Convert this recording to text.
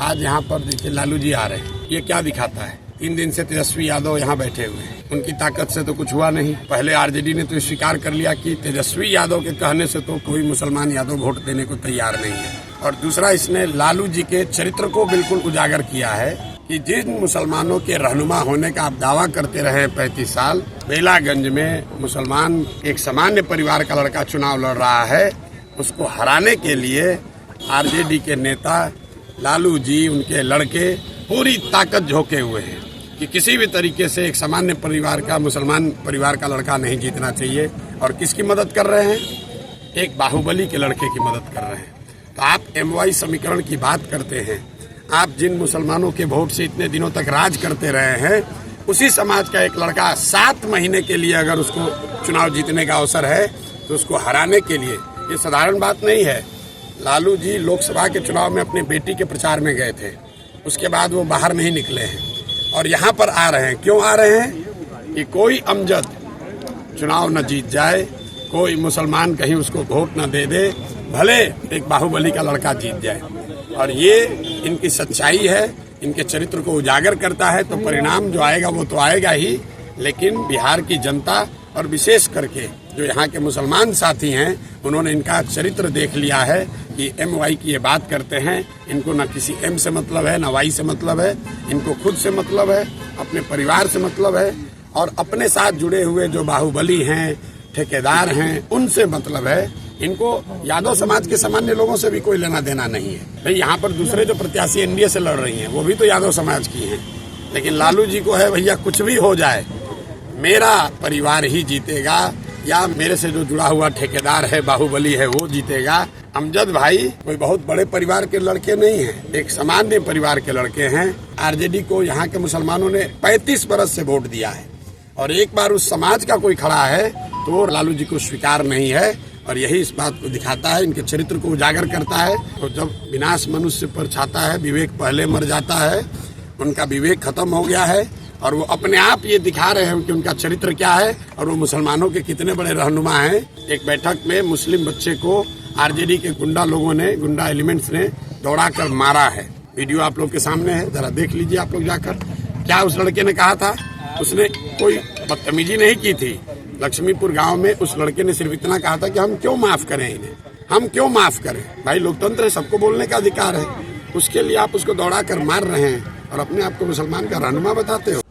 आज यहाँ पर देखिए लालू जी आ रहे हैं, ये क्या दिखाता है? 3 दिन से तेजस्वी यादव यहाँ बैठे हुए हैं, उनकी ताकत से तो कुछ हुआ नहीं। पहले आरजेडी ने तो स्वीकार कर लिया कि तेजस्वी यादव के कहने से तो कोई मुसलमान यादव वोट देने को तैयार नहीं है। और दूसरा, इसने लालू जी के चरित्र को बिल्कुल उजागर किया है कि जिन मुसलमानों के रहनुमा होने का आप दावा करते रहे 35 साल, बेलागंज में मुसलमान एक सामान्य परिवार का लड़का चुनाव लड़ रहा है, उसको हराने के लिए आरजेडी के नेता लालू जी, उनके लड़के पूरी ताकत झोंके हुए हैं कि किसी भी तरीके से एक सामान्य परिवार का, मुसलमान परिवार का लड़का नहीं जीतना चाहिए। और किसकी मदद कर रहे हैं? एक बाहुबली के लड़के की मदद कर रहे हैं। तो आप MY समीकरण की बात करते हैं, आप जिन मुसलमानों के वोट से इतने दिनों तक राज करते रहे हैं, उसी समाज का एक लड़का 7 महीने के लिए अगर उसको चुनाव जीतने का अवसर है तो उसको हराने के लिए, ये साधारण बात नहीं है। लालू जी लोकसभा के चुनाव में अपनी बेटी के प्रचार में गए थे, उसके बाद वो बाहर नहीं निकले हैं और यहाँ पर आ रहे हैं। क्यों आ रहे हैं? कि कोई अमजद चुनाव न जीत जाए, कोई मुसलमान कहीं उसको वोट न दे दे, भले एक बाहुबली का लड़का जीत जाए। और ये इनकी सच्चाई है, इनके चरित्र को उजागर करता है। तो परिणाम जो आएगा वो तो आएगा ही, लेकिन बिहार की जनता और विशेष करके जो यहाँ के मुसलमान साथी हैं, उन्होंने इनका चरित्र देख लिया है कि MY की ये बात करते हैं, इनको न किसी M से मतलब है, न Y से मतलब है, इनको खुद से मतलब है, अपने परिवार से मतलब है, और अपने साथ जुड़े हुए जो बाहुबली हैं, ठेकेदार हैं, उनसे मतलब है। इनको यादव समाज के सामान्य लोगों से भी कोई लेना देना नहीं है। भाई यहाँ पर दूसरे जो प्रत्याशी NDA से लड़ रही हैं, वो भी तो यादव समाज की हैं, लेकिन लालू जी को है भैया कुछ भी हो जाए, मेरा परिवार ही जीतेगा, या मेरे से जो जुड़ा हुआ ठेकेदार है, बाहुबली है, वो जीतेगा। अमजद भाई कोई बहुत बड़े परिवार के लड़के नहीं हैं, एक सामान्य परिवार के लड़के हैं। आरजेडी को यहाँ के मुसलमानों ने 35 बरस से वोट दिया है, और एक बार उस समाज का कोई खड़ा है तो लालू जी को स्वीकार नहीं है। और यही इस बात को दिखाता है, इनके चरित्र को उजागर करता है। तो जब विनाश मनुष्य पर छाता है, विवेक पहले मर जाता है। उनका विवेक खत्म हो गया है और वो अपने आप ये दिखा रहे हैं कि उनका चरित्र क्या है और वो मुसलमानों के कितने बड़े रहनुमा हैं। एक बैठक में मुस्लिम बच्चे को आरजेडी के गुंडा लोगों ने, गुंडा एलिमेंट्स ने दौड़ा कर मारा है। वीडियो आप लोग के सामने है, जरा देख लीजिए आप लोग जाकर। क्या उस लड़के ने कहा था? उसने कोई बदतमीजी नहीं की थी। लक्ष्मीपुर गांव में उस लड़के ने सिर्फ इतना कहा था कि हम क्यों माफ करें इन्हें, हम क्यों माफ करें। भाई लोकतंत्र है, सबको बोलने का अधिकार है। उसके लिए आप उसको दौड़ा कर मार रहे हैं और अपने आप को मुसलमान का रहनुमा बताते हो।